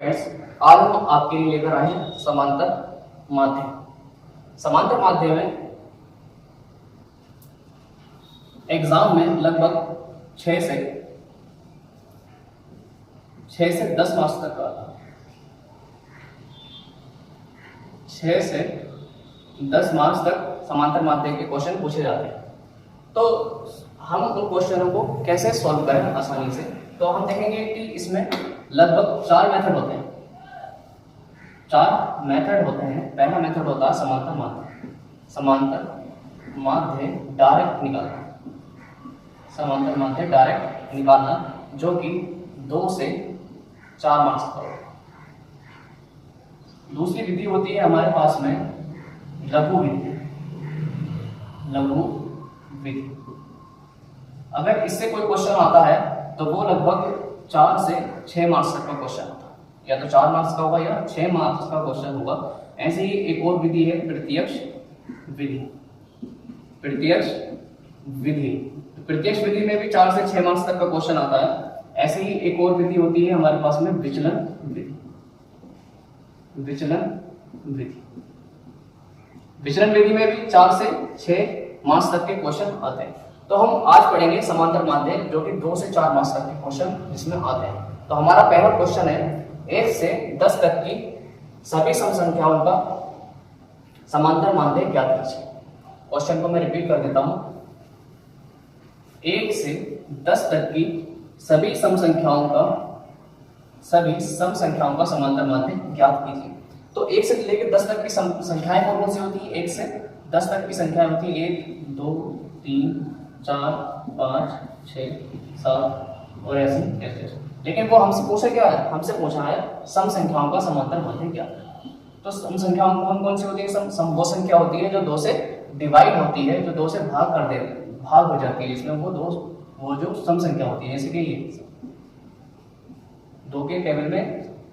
Friends, आज हम आपके लिए लेकर आए हैं समांतर माध्य। समांतर माध्य में एग्जाम में लगभग 6 से 10 मार्क्स तक का 6 से 10 मार्क्स तक समांतर माध्य के क्वेश्चन पूछे जाते हैं। तो हम उन क्वेश्चनों को कैसे सॉल्व करें आसानी से, तो हम देखेंगे कि इसमें लगभग 4 मेथड होते हैं। 4 मेथड होते हैं। पहला मेथड होता है समांतर माध्य। समांतर माध्य डायरेक्ट निकालना। समांतर माध्य डायरेक्ट निकालना, जो कि 2 से 4 मार्क्स का होगा। दूसरी विधि होती है हमारे पास में लघु विधि। लघु विधि, अगर इससे कोई क्वेश्चन आता है तो वो लगभग 4 से 6 मार्क्स तक का क्वेश्चन होता है। या तो 4 मार्क्स का होगा या 6 मार्क्स का क्वेश्चन होगा। ऐसे ही एक और विधि है प्रत्यक्ष विधि। प्रत्यक्ष विधि, प्रत्यक्ष विधि में भी 4 से 6 मार्क्स तक का क्वेश्चन आता है। ऐसे ही एक और विधि होती है हमारे पास में विचलन विधि। विचलन विधि, विचलन विधि में भी 4 से 6 मार्क्स तक के क्वेश्चन आते हैं। तो हम आज पढ़ेंगे समांतर माध्य, जो कि 2 से 4 मार्क्स तक के क्वेश्चन इसमें आते हैं। तो हमारा पहला क्वेश्चन है 1 से 10 तक की सभी सम संख्याओं का समांतर माध्य ज्ञात कीजिए। क्वेश्चन को मैं रिपीट कर देता हूं। 1 से 10 तक की सभी सम संख्याओं का समांतर माध्य ज्ञात कीजिए। तो 1 से लेकर 10 तक की संख्याएं कौन कौन सी होती है? 1 से 10 तक की संख्याएं होती है 1, 2, 3, 4, 5, 6, 7 और ऐसे। लेकिन वो हमसे पूछा क्या है? हमसे पूछा है सम संख्याओं का समांतर माध्य क्या है। तो सम संख्याओं कौन कौन सी होती है? सम वो संख्या होती है जो 2 से डिवाइड होती है, जो 2 से भाग हो जाती है, जिसमें वो जो सम संख्या होती है। जैसे कि ये 2 के टेबल में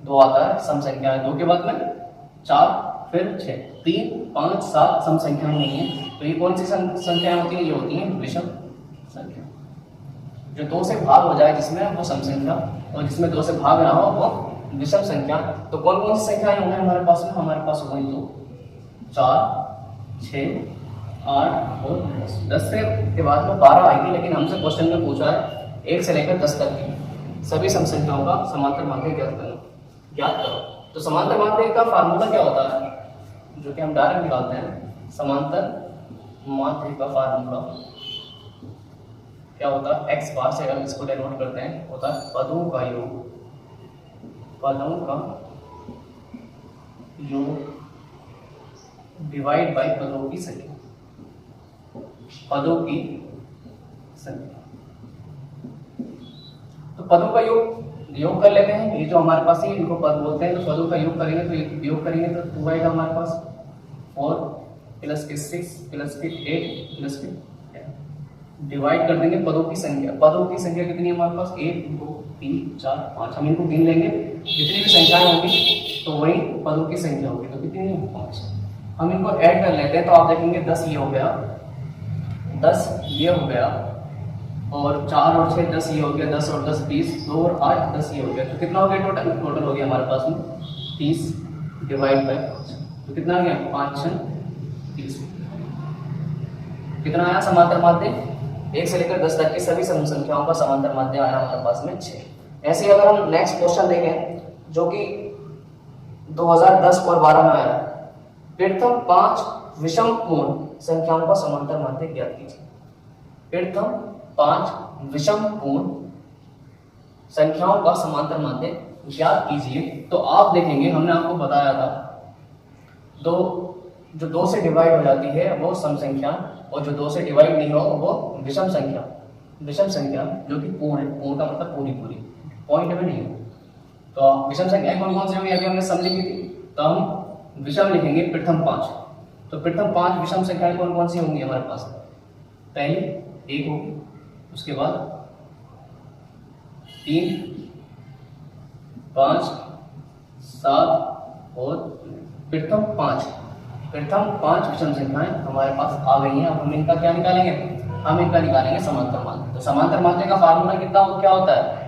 2 आता है सम संख्या है, 2 के बाद में 4, फिर 6, 3, 5, 7 सम संख्याएं नहीं है। तो ये कौन सी संख्याएं होती है? ये होती है विषम संख्या। जो 2 से भाग हो जाए जिसमें वो सम संख्या, और जिसमें 2 से भाग ना हो वो विषम संख्या। तो कौन कौन सी संख्याएं होंगी हमारे पास में? हमारे पास होगी 2, 4, 6, 8 और 10। 10 से के बाद में 12 आएगी। लेकिन हमसे क्वेश्चन में पूछा है 1 से लेकर 10 तक की सभी सम संख्याओं का समांतर माध्य ज्ञात करो। तो समांतर माध्य का फार्मूला क्या होता है, जो कि हम डायरेक्ट निकालते हैं? समांतर माध्य का फार्मूला क्या होता है? x बार से अगर इसको डिनोट करते हैं, होता है पदों का योग। पदों का योग डिवाइड बाय पदों की संख्या। पदों की संख्या। तो पदों का योग कर लेते हैं। ये जो हमारे पास है इनको पद बोलते हैं। तो पदों का योग करेंगे, तो योग करेंगे तो 2 आएगा हमारे पास, 4 प्लस के 6 प्लस के 8 प्लस के 10। डिवाइड कर देंगे पदों की संख्या। पदों की संख्या कितनी है हमारे पास? 1, 2, 3, 4, 5। हम इनको गिन लेंगे, जितनी भी संख्याएं होंगी तो वही पदों की संख्या होगी। तो कितनी है? 5। हम इनको ऐड कर लेते हैं, तो आप देखेंगे 10 ये हो गया, 10 ये हो गया, और 4 और 6 10 ये हो गया, 10 और 10 20, 2 और 8 10 ये हो गया। तो कितना हो गया टोटल हो गया हमारे पास में 30 डिवाइड बाय 5। तो कितना आ गया? 5 6 30। कितना आया समांतर माध्य? 1 से लेकर 10 तक की सभी सम संख्याओं का समांतर माध्य आया हमारे पास में 6। ऐसे ही अगर हम नेक्स्ट क्वेश्चन देखें, जो कि 2010 और 12 में आया, प्रथम 5 विषम पूर्ण संख्याओं का समांतर माध्य ज्ञात कीजिए। प्रथम 5 विषम पूर्ण संख्याओं का समांतर माध्य ज्ञात कीजिए। तो आप देखेंगे, हमने आपको बताया था जो 2 से डिवाइड हो जाती है वो सम संख्या, और जो 2 से डिवाइड नहीं हो वो विषम संख्या। विषम संख्या जो कि पूर्ण है, पूर्ण का मतलब पूरी पॉइंट में नहीं हो। तो विषम संख्याएं कौन कौन सी होंगी? अभी हमने सम लिखी थी, तो हम विषम लिखेंगे प्रथम 5। तो प्रथम 5 विषम संख्याएं कौन कौन सी होंगी हमारे पास? पहली 1 होगी, उसके बाद 3, 5, 7 और प्रथम 5 विषम संख्याएं हमारे पास आ गई हैं। अब हम इनका क्या निकालेंगे? हम इनका निकालेंगे समांतर माध्य। तो समांतर माध्य का फार्मूला क्या होता है?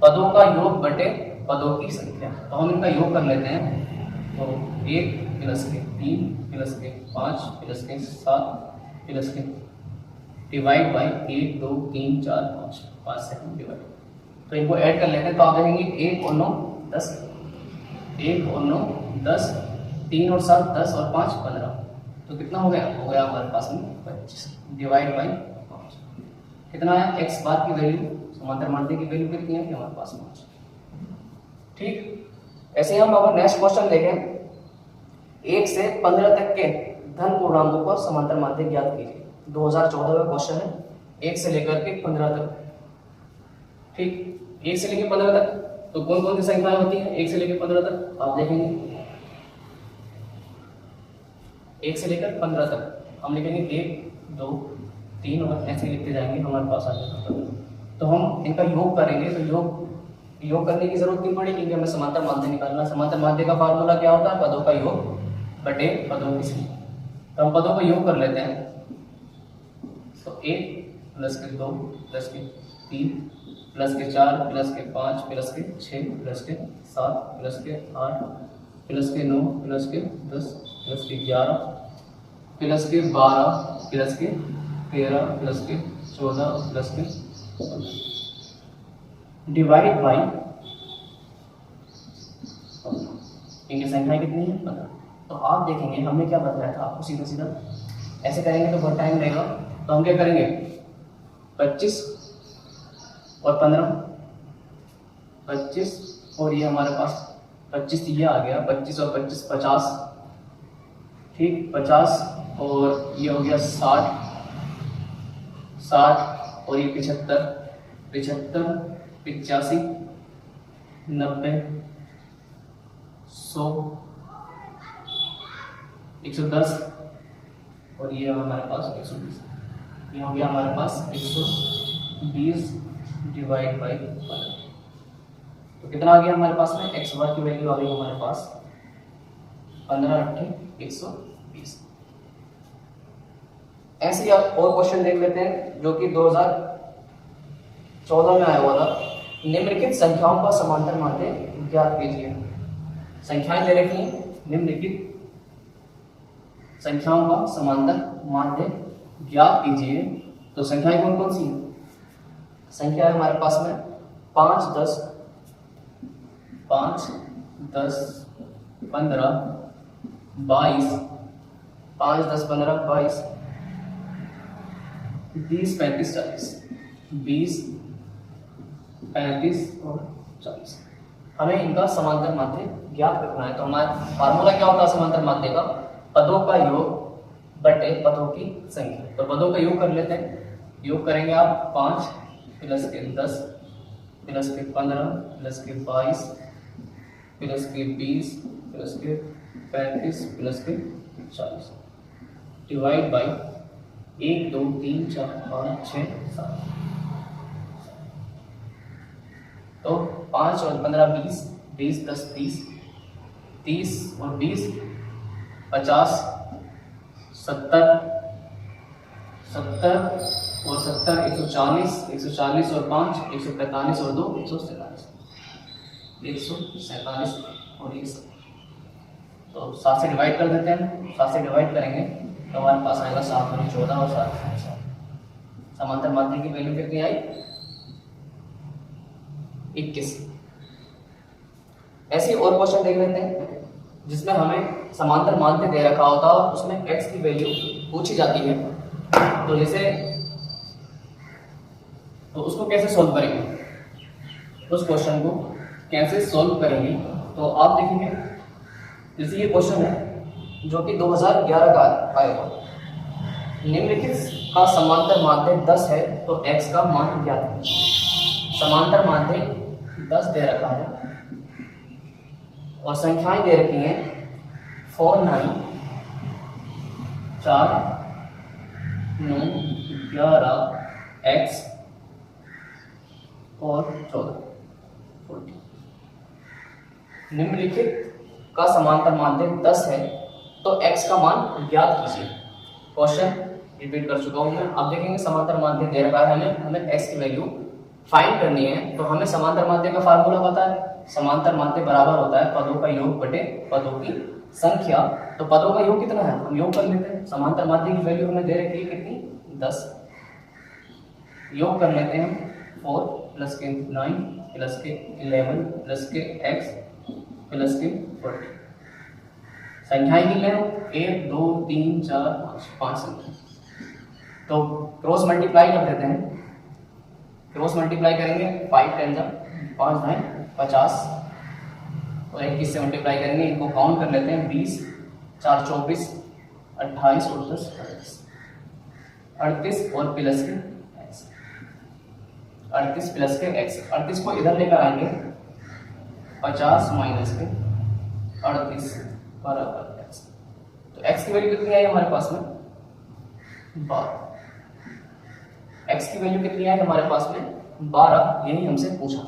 पदों का योग बटे पदों की संख्या। तो हम इनका योग कर लेते हैं। तो 1 प्लस के 3 प्लस के 5 प्लस के 7 प्लस के डिवाइड बाई 1 2 3 4 5 से हम डिवाइड। तो इनको ऐड कर लेते हैं। तो आप देखेंगे 1 और 9 10, 1 और 9 10, 3 और 7 10 और 5 15। तो कितना हो गया हमारे पास में 25 डिवाइड बाई 5। कितना आया x बार की वैल्यू, समांतर माध्य की वैल्यू कितनी है हमारे पास 5। ठीक, ऐसे ही हम अगर नेक्स्ट क्वेश्चन देखें, 1 से 15 तक के धन पूर्णांकों का समांतर माध्य ज्ञात कीजिए। 2014 का क्वेश्चन है, 1 से लेकर के 15 तक। ठीक, 1 से लेकर 15 तक तो कौन कौन सी संख्याएं होती हैं 1 से लेकर 15 तक? आप देखेंगे 1 से लेकर 15 तक हम लिखेंगे 1 2 3 और ऐसे लिखते जाएंगे, हमारे पास आ जाएगा। तो हम इनका योग करेंगे। तो योग करने की जरूरत नहीं पड़ेगी क्योंकि हमें समांतर माध्य निकालना। समांतर माध्य का फार्मूला क्या होता है? पदों का योग बटे पदों की संख्या। तो हम पदों का योग कर लेते हैं। तो 1 प्लस के 2 प्लस के 3 प्लस के 4 प्लस के 5 प्लस के 6 प्लस के 7 प्लस के 8 प्लस के 9 प्लस के 10 प्लस के 11 प्लस के 12 प्लस के 13 प्लस के 14 प्लस के 15 डिवाइड बाई इनकी संख्या कितनी है 15। तो आप देखेंगे हमने क्या बताया था आपको, सीधा सीधा ऐसे करेंगे तो बहुत टाइम लगेगा। तो हम क्या करेंगे 25 और 15, 25 और ये हमारे पास 25 ये आ गया, 25 और 25 50। ठीक, 50 और ये हो गया 60 और ये 75 85 90 100 110 और ये हमारे पास 120। ये हो गया हमारे पास 120 डिवाइड बाई 15। तो कितना आ गया हमारे पास में? x बार की वैल्यू आ गई हमारे पास 15 8 120। ऐसे ही आप और क्वेश्चन देख लेते हैं जो कि 2014 में आया हुआ था। निम्नलिखित संख्याओं का समांतर माध्य ज्ञात कीजिए। संख्याएं दे रखी हैं, निम्नलिखित संख्याओं का समांतर माध्य ज्ञात कीजिए। तो संख्याएं कौन कौन सी हैं? संख्या है हमारे पास में 5 10 15 22 5 10 15 22 20 35 40 20 35 और 40। हमें इनका समांतर माध्य ज्ञात करना है। तो हमारा फार्मूला क्या होता है समांतर माध्य का? पदों का योग बटे पदों की संख्या। तो पदों का योग कर लेते हैं। योग करेंगे आप 5 प्लस के 10 प्लस के 15 प्लस के 22 प्लस के 20 प्लस के 35 प्लस के 40 डिवाइड बाई 1 2 3 4 5 6 7। तो 5 और 15 20 20 10 30 30 और 20 50 70 70 और 70 140 140 और 5 145 और 2 147 147 और 1। तो 7 से डिवाइड कर देते हैं। 7 से डिवाइड करेंगे तो हमारे पास आएगा 7 और 14 और 7। समांतर माध्य की वैल्यू कितनी आई? 21। ऐसे और क्वेश्चन देख लेते हैं जिसमें हमें समांतर माध्य दे रखा होता है और उसमें x की वैल्यू पूछी जाती है। तो जैसे तो उसको कैसे सॉल्व करेंगे? उस क्वेश्चन को कैसे सॉल्व करेंगे? तो आप देखेंगे जैसे ये क्वेश्चन है जो कि 2011 का आया हुआ। निम्नलिखित का समांतर माध्य 10 है तो x का मान ज्ञात है। समांतर माध्य 10 दे रखा है और संख्याएं दे रखी हैं 4 9 4 9 11 x और 14। निम्नलिखित का समांतर माध्य 10 है तो x का मान ज्ञात कीजिए। क्वेश्चन रिपीट कर चुका हूं मैं। अब देखेंगे समांतर माध्य दे रखा है, हमें x की वैल्यू फाइंड करनी है। तो हमें समांतर माध्य का फार्मूला पता है, समांतर माध्य बराबर होता है पदों का योग बटे पदों की संख्या। तो पदों का योग कितना है, हम योग कर लेते हैं। समांतर माध्य की वैल्यू हमें दे रखी है कितनी, 10। योग कर लेते हैं 4 प्लस के 9 प्लस के 11 प्लस के x प्लस के 40। संख्याएं गिन लें 1 2 3 4 5 संख्या। तो क्रॉस मल्टीप्लाई कर देते हैं। क्रॉस मल्टीप्लाई करेंगे 5 10 5 9 50 और 21 से मल्टीप्लाई करेंगे। इनको काउंट कर लेते हैं 20 4 24 28 और 10 38 और प्लस के x 38 प्लस के x। 38 को इधर लेकर आएंगे 50 माइनस के 38 बराबर x। तो x की वैल्यू कितनी आई हमारे पास में 12। x की वैल्यू कितनी आई हमारे पास में 12, यही हमसे पूछा।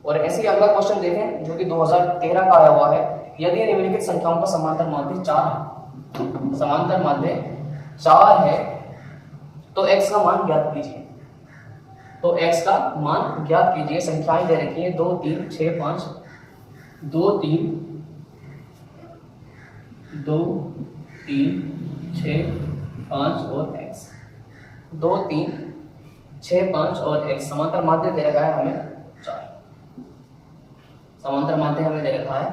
और ऐसे ही अगला क्वेश्चन देखें जो कि 2013 का आया हुआ है। यदि निम्नलिखित संख्याओं का समांतर माध्य 4 है, समांतर माध्य 4 है तो x का मान ज्ञात कीजिए। तो x का मान ज्ञात कीजिए। संख्याएं दे रखी है 2 3 6 5 2 3 6 5 और x 2 3 6 5 और x। समांतर माध्य दे रखा है हमें 4। समांतर माध्य हमें दे रखा है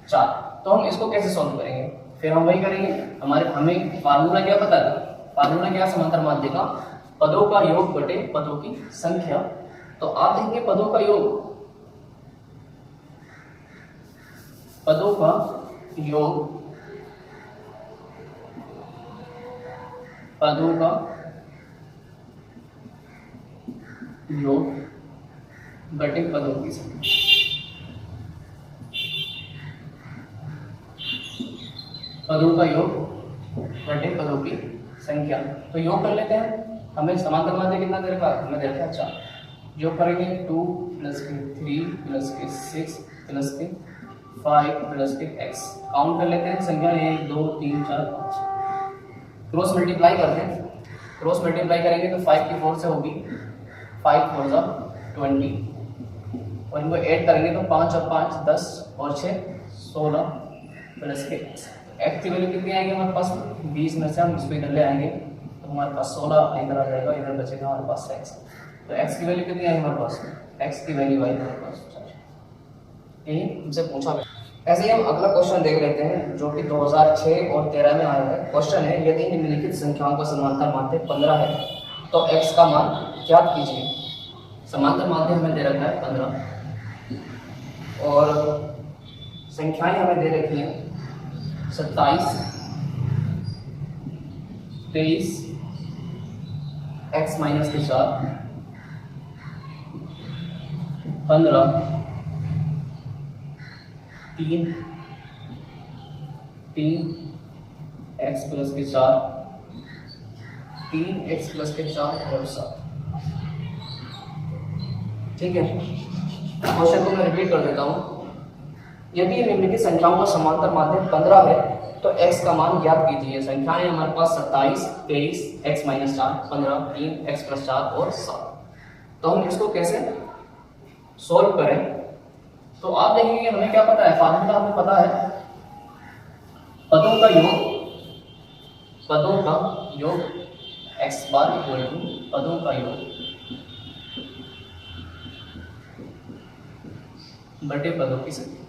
4। तो हम इसको कैसे सॉल्व करेंगे, फिर हम वही करेंगे। हमें फार्मूला क्या पता था, फार्मूला क्या समांतर माध्य का, पदों का योग बटे पदों की संख्या। तो आप देखेंगे पदों का योग, पदों का योग, पदों का योग बटे पदों की संख्या। पदों का योग बटे पदों की संख्या। तो योग कर लेते हैं। हमें समांतर माध्य कितना दे रखा है, हमें दे रखा है 4। योग करेंगे 2 प्लस के 3 प्लस के 6 प्लस के 5 प्लस के x। काउंट कर लेते हैं संख्या 1 2 3 4 5। क्रॉस मल्टीप्लाई करते हैं। क्रॉस मल्टीप्लाई करेंगे तो 5 की 4 से होगी 5 4 जा 20 और इनको ऐड करेंगे तो 5 और 5 10 और 6 16 प्लस के x की वैल्यू कितनी आएगी हमारे पास 20 में से हम इसको इधर ले आएंगे तो हमारे पास 16 इधर आ जाएगा, इधर बचेगा हमारे पास x। तो x की वैल्यू कितनी आई हमारे पास, x की वैल्यू आई हमारे पास 4। यही हमसे पूछा गया। ऐसे ही हम अगला क्वेश्चन देख लेते हैं जो कि 2006 और 13 में आया है। क्वेश्चन है यदि निम्नलिखित संख्याओं का समांतर माध्य 15 है तो x का मान ज्ञात कीजिए। समांतर माध्य हमें दे रखा है 15 और संख्याएं हमें दे रखी हैं 27 23 x माइनस के 4 15 3 x प्लस के 4 3 x प्लस के 4 और 7। ठीक है, क्वेश्चन को मैं रिपीट कर देता हूँ। यदि निम्नलिखित संख्याओं का समांतर माध्य 15 है तो x का मान ज्ञात कीजिए। संख्याएं हमारे पास 27 23 x माइनस 4 15 3 x प्लस 4 और 7। तो हम इसको कैसे सॉल्व करें, तो आप देखेंगे हमें क्या पता है, फार्मूला हमें पता है पदों का योग x बार इक्वल टू पदों का योग बटे पदों की संख्या।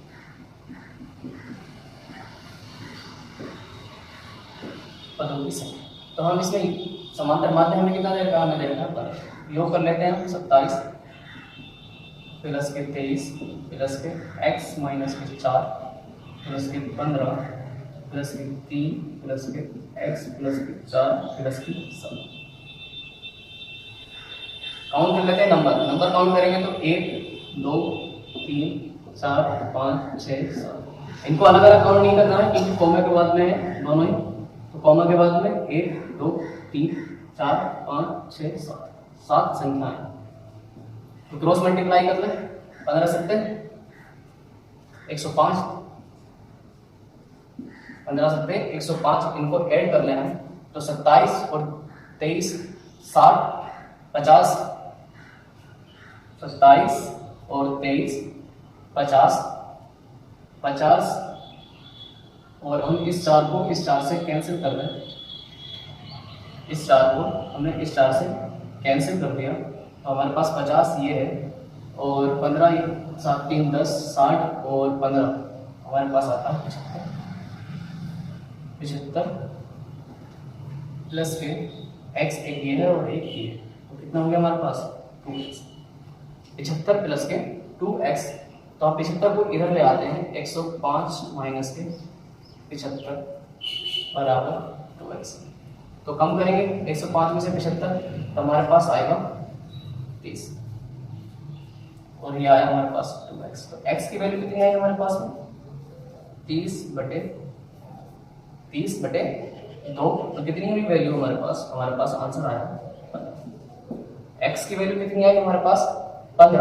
पदों की संख्या तो हम इसमें समांतर माध्य हमें कितना दे रखा है, हमें दे रखा है 12। योग कर लेते हैं हम 27 प्लस के 23 प्लस के x माइनस के 4 प्लस के 15 प्लस के 3 प्लस के x प्लस के 4 प्लस के 7। काउंट कर लेते हैं नंबर काउंट करेंगे तो 1 2 3 4 5 6 7। इनको अलग अलग काउंट नहीं करना है क्योंकि कॉमा के बाद में है दोनों ही। तो कॉमा के बाद में 1 2 3 4 5 6 7 संख्याएं। तो क्रॉस मल्टीप्लाई कर ले 15 सत्ते 105 15 सत्ते 105। इनको ऐड कर लेना है तो 27 और 23 60 50 27 और 23 50 50 और हम इस 4 को इस 4 से कैंसिल कर दें, इस 4 को हमने इस 4 से कैंसिल कर दिया तो हमारे पास 50 ये है और 15 7 3 10 60 और 15 हमारे पास आता है 75 प्लस फिर x एक ये है और एक ये है तो कितना हो गया हमारे पास 2x। 75 प्लस के 2x तो आप 75 को इधर ले आते हैं 105 माइनस के 75 बराबर 2x। तो कम करेंगे 105 में से 75 तो हमारे पास आएगा 30 और ये आया हमारे पास 2x। तो x की वैल्यू कितनी आई हमारे पास में 30 बटे 2 तो कितनी हुई वैल्यू हमारे पास आंसर आया x की वैल्यू कितनी आई हमारे पास 15।